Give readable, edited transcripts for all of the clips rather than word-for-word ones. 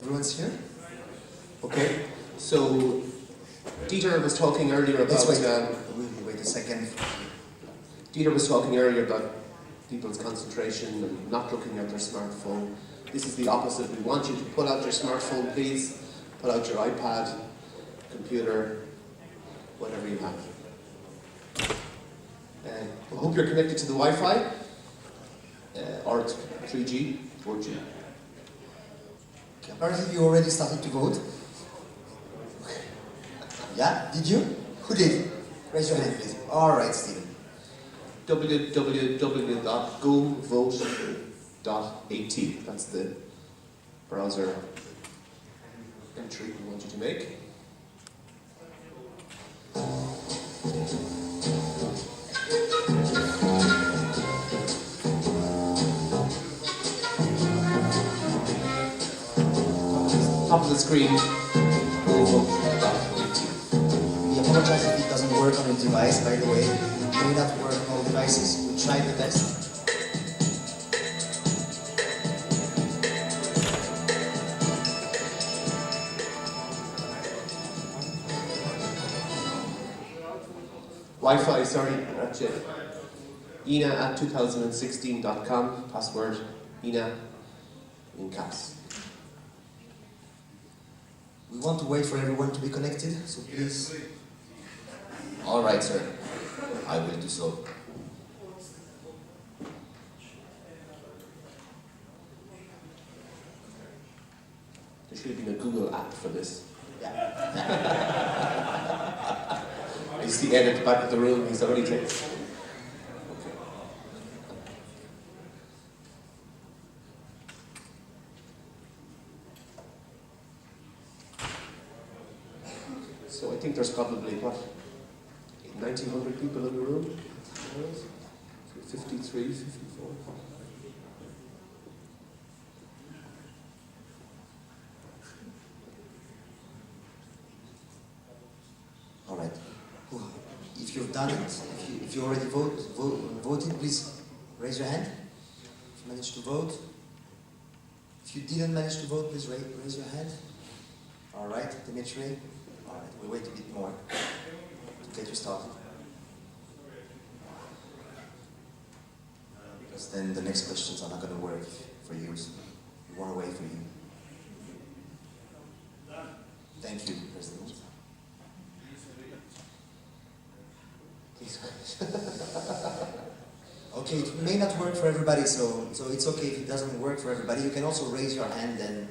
Everyone's here? Okay, so Dieter was talking earlier about... Wait a second. Dieter was talking earlier about people's concentration and not looking at their smartphone. This is the opposite. We want you to pull out your smartphone, please. Pull out your iPad, computer, whatever you have. I hope you're connected to the Wi-Fi, or 3G, 4G. Apparently you already started to vote. Yeah? Did you? Who did? Raise your hand, please. Alright, Stephen. www.govote.at. That's the browser entry we want you to make. Top of the screen, govote.at. We apologize if it doesn't work on your device, by the way. It may not work on all devices. We tried the best. Wi-Fi, sorry, that's it. EENA at 2016.com, password EENA in caps. We want to wait for everyone to be connected, so please. All right, sir. I will do so. There should have been a Google app for this. Yeah. I see Ed at the back of the room, he's already taken. So I think there's probably, what, 1,900 people in the room? 53, 54. All right. If you've done it, if you already voted, please raise your hand. If you managed to vote. If you didn't manage to vote, please raise your hand. All right, Dimitri. All right, we'll wait a bit more to get you started. Because then the next questions are not going to work for you. So we want to wait for you. Thank you, President. Okay, it may not work for everybody, so it's okay if it doesn't work for everybody. You can also raise your hand and...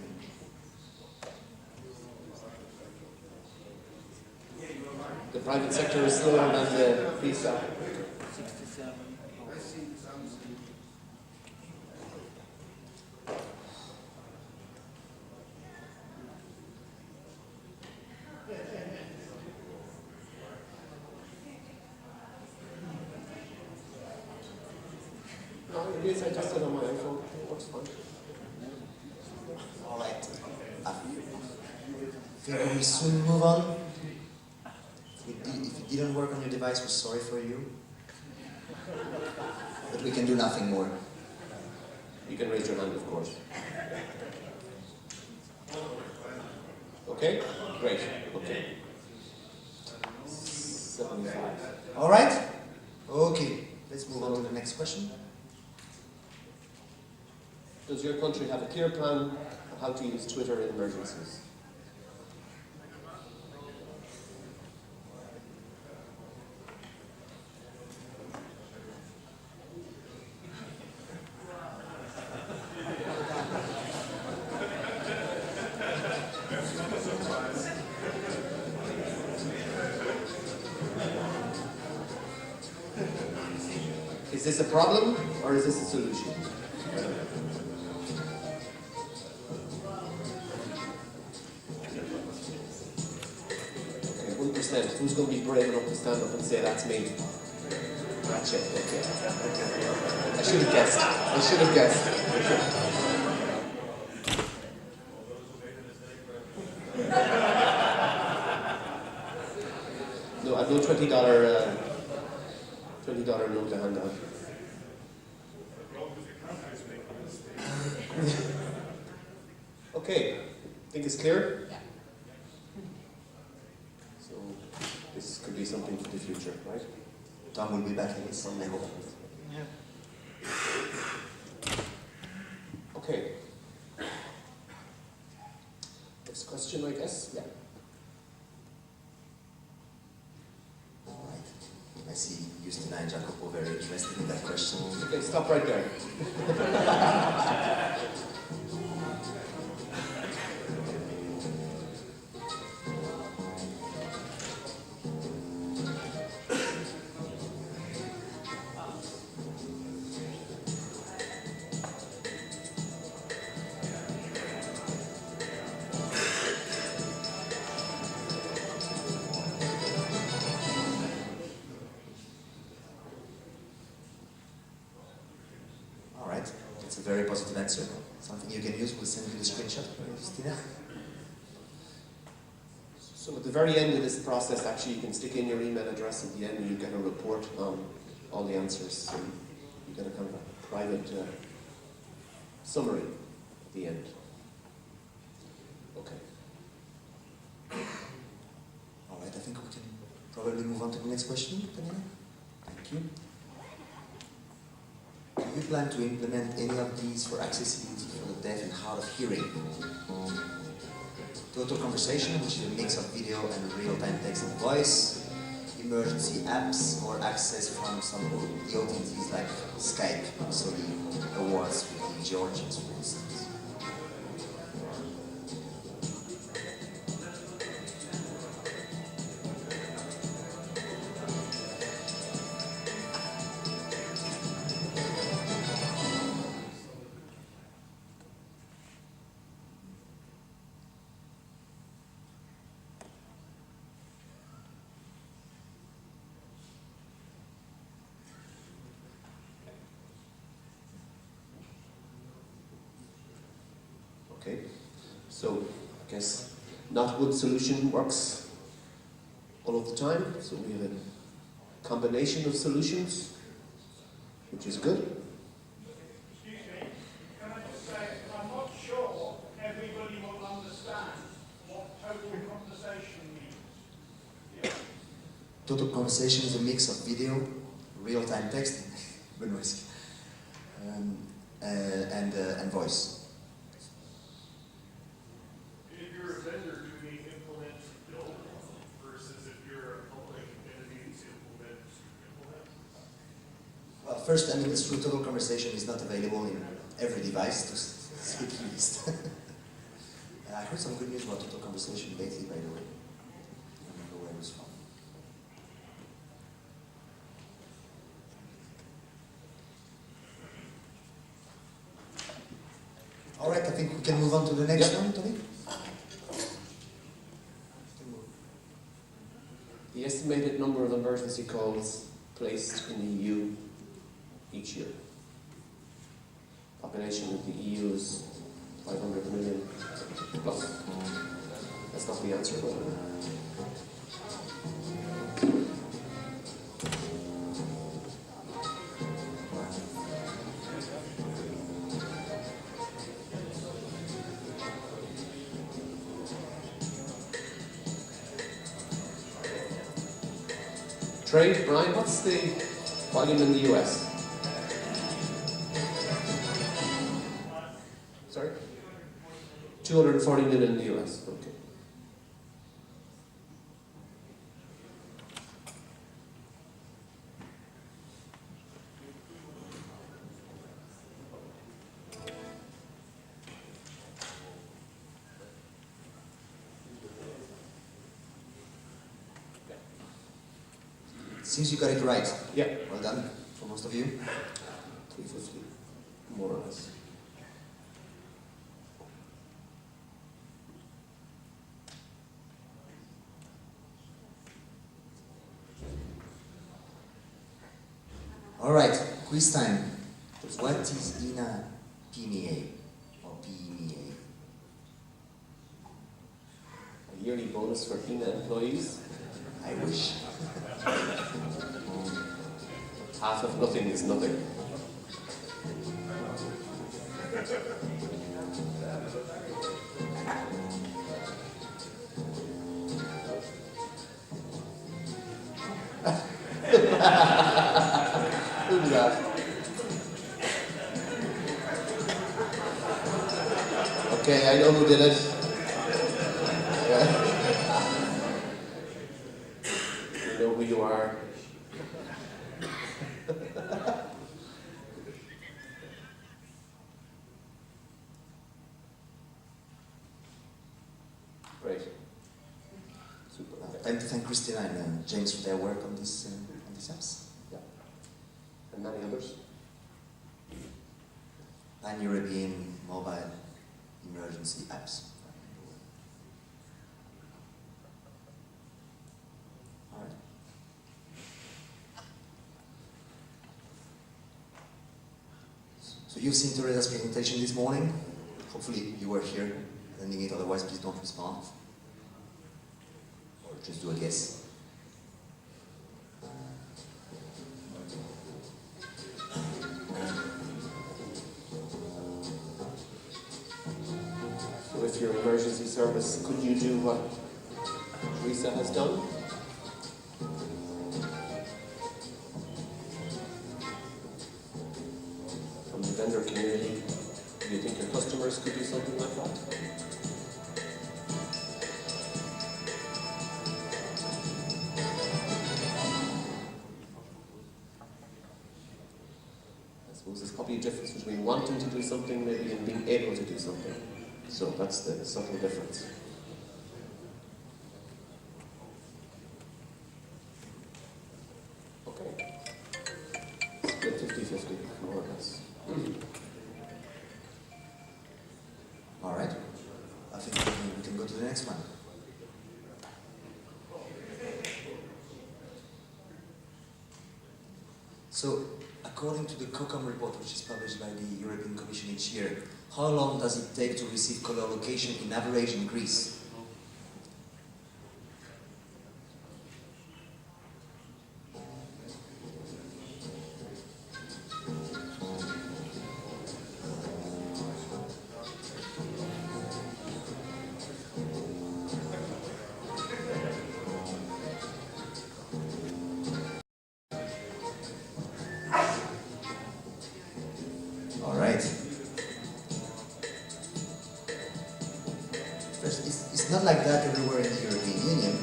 The private sector is slower than the visa. No, it is. I just did on my iPhone. It works fine. All right. I think we will soon move on. If it didn't work on your device, we're sorry for you. But we can do nothing more. You can raise your hand, of course. Okay? Great. Okay. 75. All right? Okay. Let's move on to the next question. Does your country have a clear plan on how to use Twitter in emergencies? Is this a problem or is this a solution? Okay, 1%. Who's going to be brave enough to stand up and say that's me? That's it. Okay. I should have guessed. I should have guessed. No, I've no $20 note to hand out. Okay, Think it's clear? Yeah. So this could be something for the future, right? Tom will be back in some level. Yeah. Okay. Next question, I guess? Yeah. Alright. I see Justina and Jacopo very interested in that question. Okay, stop right there. Alright, that's a very positive answer. Something you can use, we'll send you the screenshot, Justina. So at the very end of this process, actually, you can stick in your email address at the end and you get a report on all the answers. And you get a kind of a private summary at the end. Okay. Alright, I think we can probably move on to the next question, Daniela. Thank you. Do you plan to implement any of these for accessibility for the deaf and hard of hearing? Total conversation, which is a mix of video and real-time text and voice, emergency apps, or access from some of the OTTs like Skype, so the awards with the Georgians, for instance. Okay, so I guess not one solution works all of the time, so we have a combination of solutions, which is good. Excuse me, can I just say, I'm not sure everybody will understand what total conversation means. Yeah. Total conversation is a mix of video, real-time text, and voice. If you're a vendor, do we implement to build versus if you're a public entity to implement? Well, first, I mean, this true total conversation is not available in every device, to say the least. I heard some good news about total conversation lately, by the way. I don't remember where it was from. All right, I think we can move on to the next one, Tony. The estimated number of emergency calls placed in the EU each year. Population of the EU is 500 million plus. That's not the answer, but trade, Brian, what's the volume in the US? Sorry? 240 million in the US, okay. Seems you got it right. Yeah. Well done, for most of you. 350, more or less. All right, quiz time. What is EENA PMEA or PMEA? A yearly bonus for EENA employees. I wish. Half of nothing is nothing. Who did that? Okay, I know who did it. Yeah. I know who you are. Great. Super. I'd like to thank Christina and James for their work on these apps. Yeah. And many others. Pan-European mobile emergency apps. All right. So you've seen Teresa's presentation this morning. Hopefully you were here attending it, otherwise please don't respond. Or just do a guess. So if you're emergency service, could you do what Teresa has done? From the vendor community, do you think your customers could do something like that? I suppose there's probably a difference between wanting to do something maybe and being able to do something. So that's the subtle difference. Okay. Split 50-50, more or less. All right. I think we can go to the next one. So, according to the COCOM report, which is published by the European Commission each year, how long does it take to receive color location in average in Greece? All right. First, it's not like that everywhere in the European Union.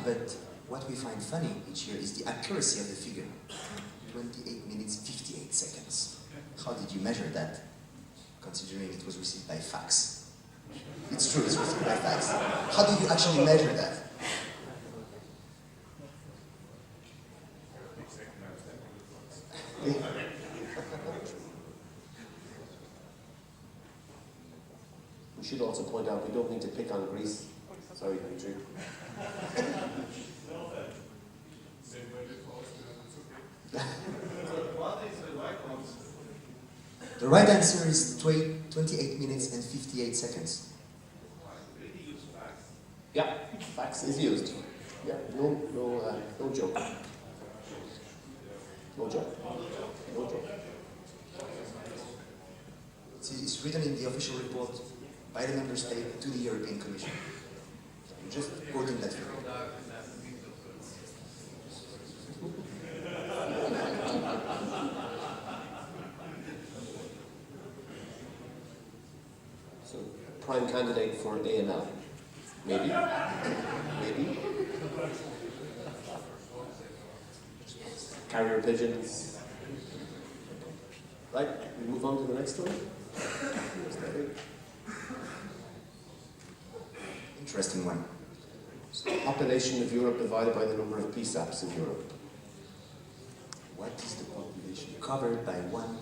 But what we find funny each year is the accuracy of the figure. 28 minutes, 58 seconds. How did you measure that, considering it was received by fax? It's true, it's received by fax. How did you actually measure that? We should also point out we don't need to pick on Greece. Sorry, Dimitri. The right answer is 28 minutes and 58 seconds. Yeah, fax is used. Yeah, no joke. No joke. No joke. It's written in the official report by the member state to the European Commission. I'm just quoting that figure. So, prime candidate for AML. Maybe. Maybe. Carrier pigeons. Right, we move on to the next one. Interesting one. So, population of Europe divided by the number of PSAPs in Europe. What is the population covered by one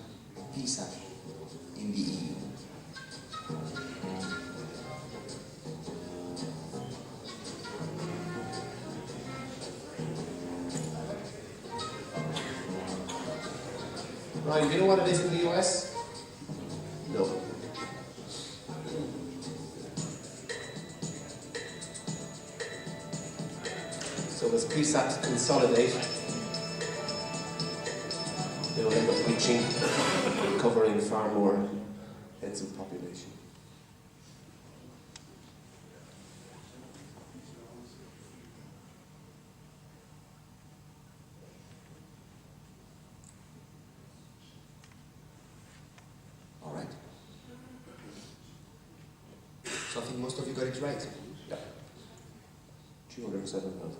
PSAP in the EU? Ryan, do you know what it is in the US? No. So as PSAPs consolidate, they will end up reaching and covering far more heads of population. So I think most of you got it right. Yeah. 207,000.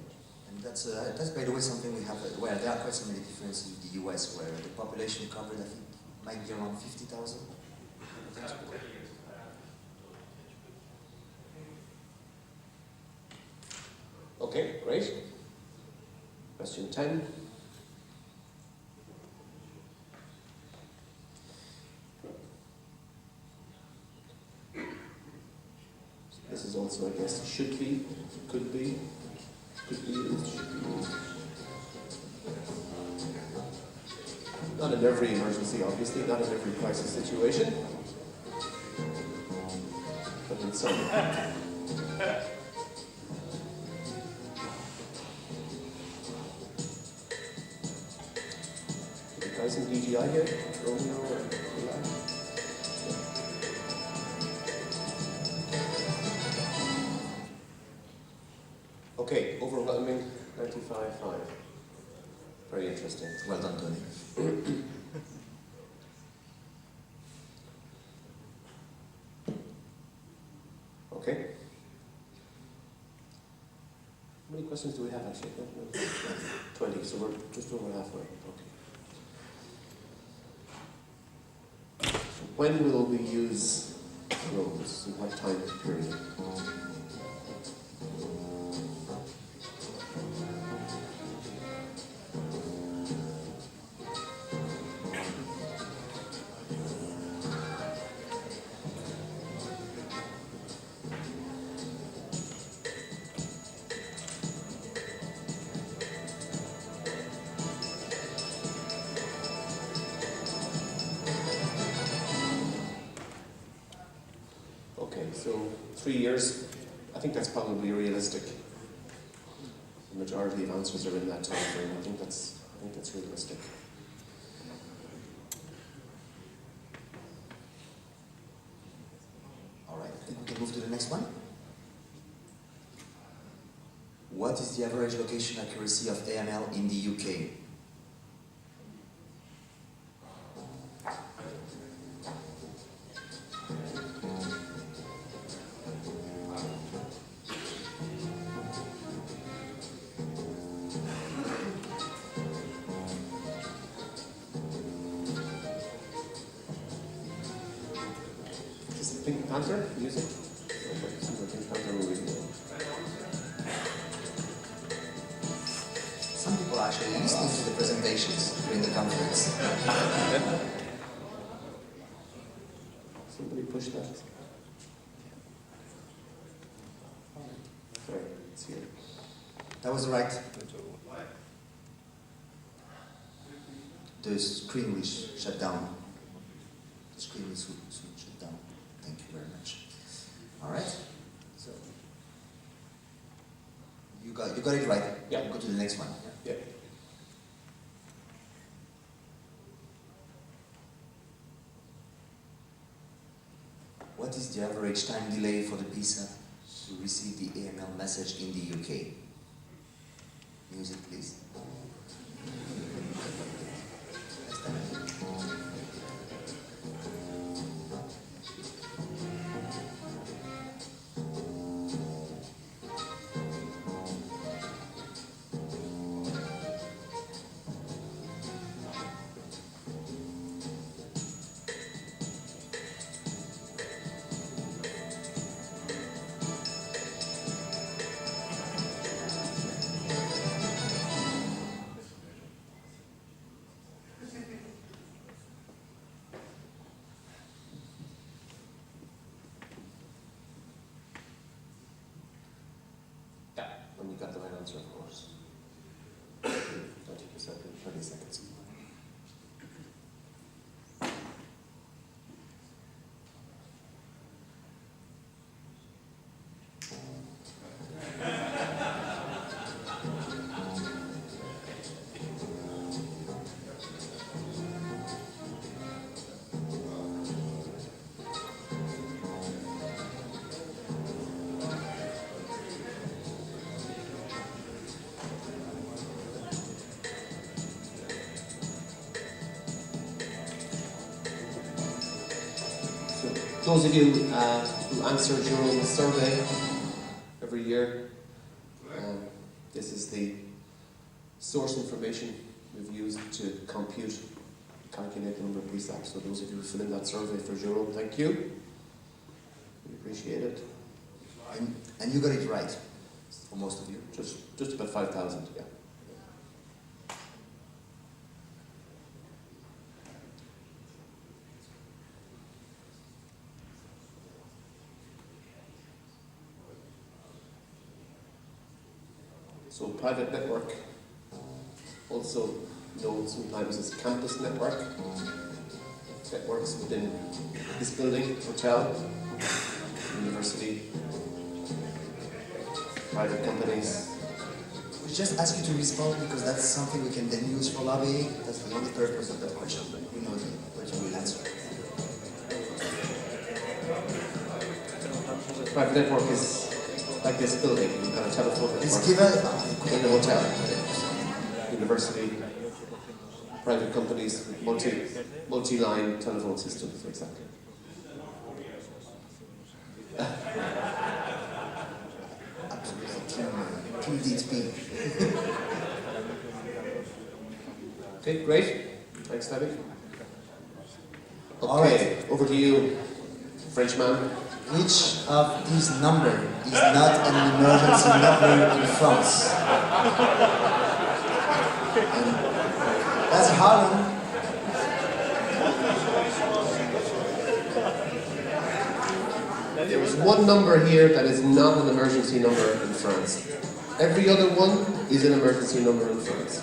And that's by the way something we have, well, there are quite so many differences with the US where the population covered, I think, might be around 50,000. Okay, great. Question 10. This is also, I guess, should be, could be used, should be used. Not in every emergency, obviously, not in every crisis situation, but in some. The guys in DGI here, Romeo or Eli? Okay, overwhelming 95.5. Very interesting. Well done, Tony. Okay. How many questions do we have actually? 20, so we're just over halfway. Okay. When will we use roads? In what time period? Okay, so 3 years, I think that's probably realistic. The majority of answers are in that time frame. I think that's realistic. All right, I think we can move to the next one. What is the average location accuracy of AML in the UK? Is it Pink Panther music? Pink Panther movie. Some people are actually listening to the presentations during the conference. Somebody push that. Sorry, it's here. That was right. The screen will shut down. The screen will soon shut down. Thank you very much. All right. So you got it right. Yeah. Go to the next one. Yeah. What is the average time delay for the PISA to receive the AML message in the UK? Music, please. And you got the right answer, of course. 30%, 30 seconds. Those of you who answered your own survey every year, this is the source information we've used to calculate the number of PSAPs. So those of you who fill in that survey for your own, thank you. We appreciate it. And you got it right, for most of you. Just about 5,000, yeah. So private network, also known sometimes as campus network, networks within this building, hotel, university, private companies. We just ask you to respond because that's something we can then use for lobbying. That's the only purpose of that question. We know what you will answer. Private network is like this building. You've got a telephone network. It's given In the hotel, university, private companies, multi-line telephone systems, exactly. Team DTP. Okay, great. Thanks, Debbie. Okay, All right. over to you, Frenchman. Which of these numbers is not an emergency number in France? That's a hard one. There is one number here that is not an emergency number in France. Every other one is an emergency number in France.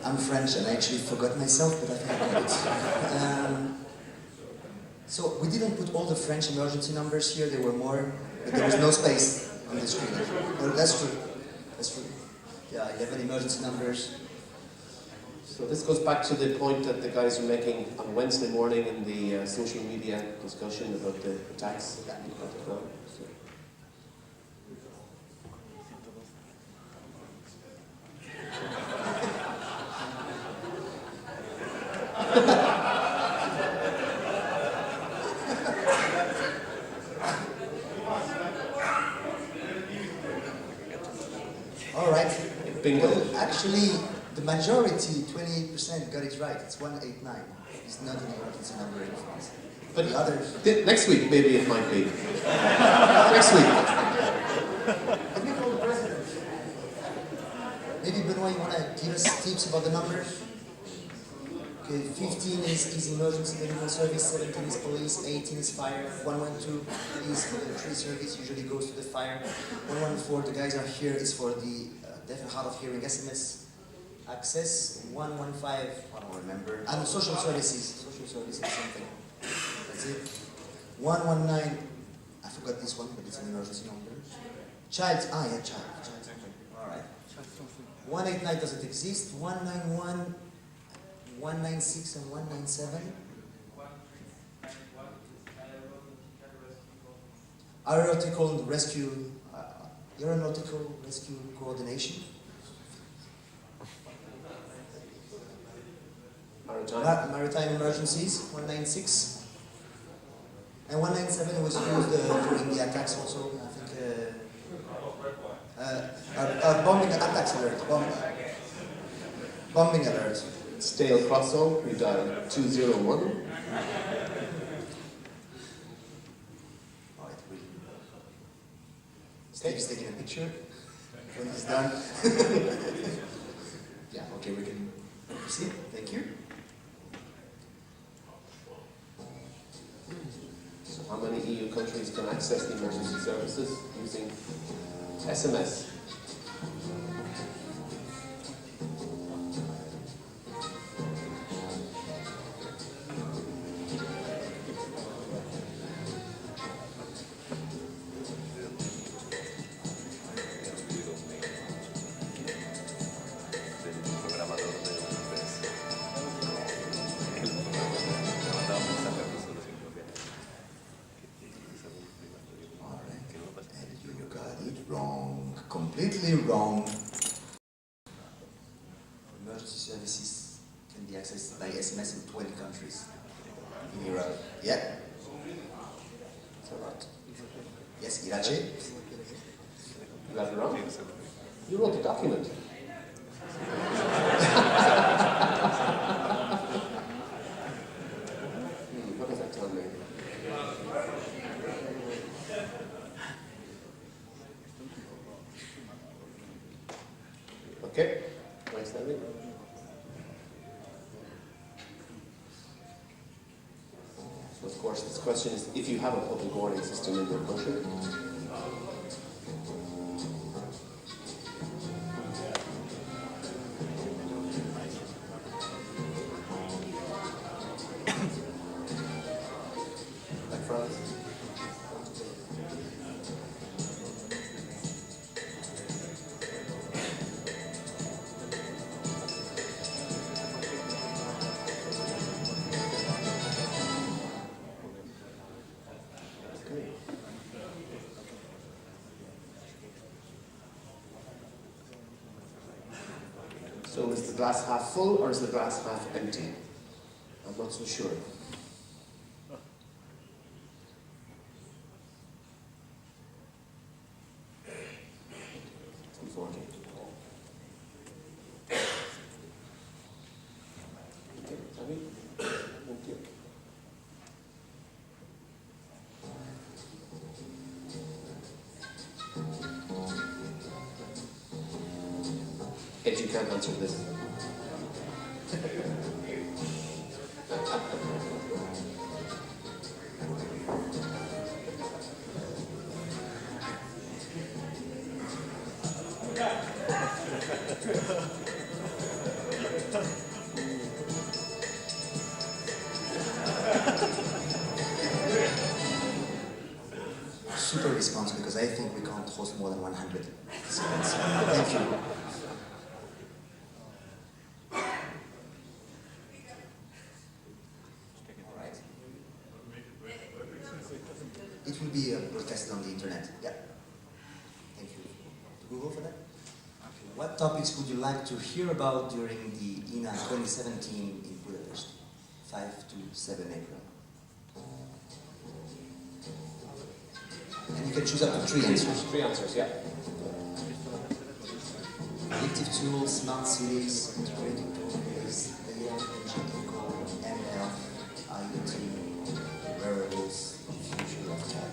I'm French and I actually forgot myself, but I think I got it. So we didn't put all the French emergency numbers here, there were more, but there was no space on the screen. No, that's true. That's true. Yeah, 11 emergency numbers. So this goes back to the point that the guys were making on Wednesday morning in the social media discussion about the attacks. All right. Bingo. Well, actually, the majority, 28%, got it right. It's 189. It's not an emergency number in France. But the others... Next week, maybe it might be. Next week. Can we call the president? Maybe, Benoit, you want to give us tips about the numbers? Okay, 15 is emergency medical service, 17 is police, 18 is fire, 112 is for the tree service, usually goes to the fire. 114, the guys are here, is for the deaf and hard of hearing SMS access. 115, I don't remember. And social services, something. That's it. 119, I forgot this one, but it's an emergency number. Child, child. Alright. 189 doesn't exist. 191, 196 and 197. Aeronautical rescue coordination. Maritime emergencies, 196. And 197 was used during the attacks also, I think. Bombing attacks alert. Bombing alert. Stale crossing, we dial 201. Alright, Steve's taking a picture when he's done. Yeah, okay, we can proceed. Thank you. So how many EU countries can access the emergency services using SMS? Completely wrong. Emergency services can be accessed by SMS in 20 countries in Europe. Yeah? Is that right? Yes, Irache? You got it wrong? You wrote the document. What does that tell me? Okay, nice landing. So of course this question is if you have a public warning system in your country. Like France. Okay. So is the glass half full or is the glass half empty? I'm not so sure. It's 2:40. Okay, Abby? Thank you. Ed, you can't answer this. Super response because I think we can't host more than 100 participants. Thank you. Alright. It will be broadcasted on the internet. Yeah. Thank you. To Google for that. What topics would you like to hear about during the EENA 2017 in Budapest, 5 to 7 April? And you can choose up to 3 answers. 3 answers, yeah. Predictive tools, smart cities, integrated tools, data engine, eco, ML, IoT, wearables, future of tech.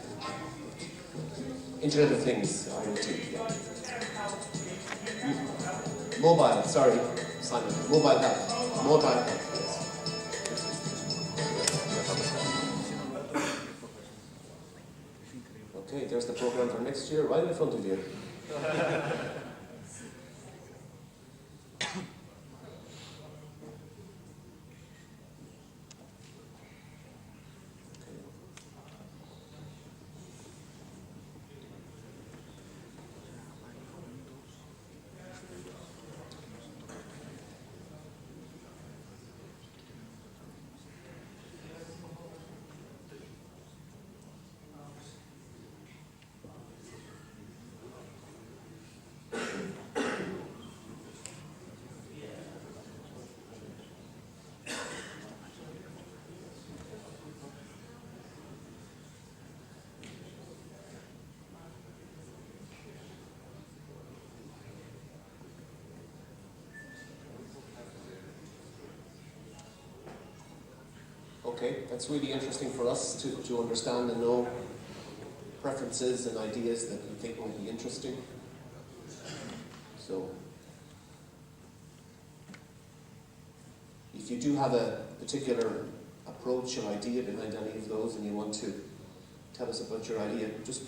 Internet of Things, IoT. Yeah. Mobile, sorry, Simon. Mobile health. Mobile health, yes. Okay, there's the program for next year, right in front of you. Okay, that's really interesting for us to understand and know preferences and ideas that we think might be interesting. So, if you do have a particular approach or idea behind any of those and you want to tell us about your idea, just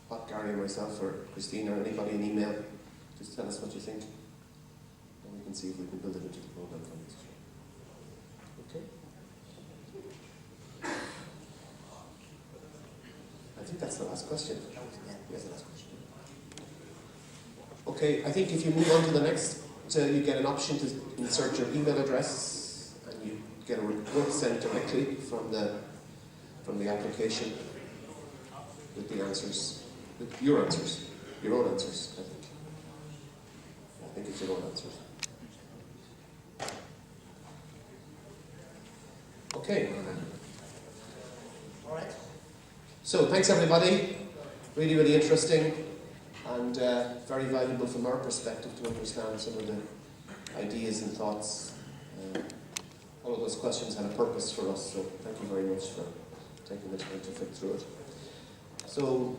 pop Gary or myself or Christine or anybody an email. Just tell us what you think and we can see if we can build it into the program for next year. Okay? I think that's the last question. Yeah, here's the last question. Okay, I think if you move on to the next, you get an option to insert your email address and you get a report sent directly from the application with the answers, with your answers, your own answers, I think. I think it's your own answers. Okay. All right. So thanks everybody. Really, really interesting and very valuable from our perspective to understand some of the ideas and thoughts. All of those questions had a purpose for us, so thank you very much for taking the time to think through it. So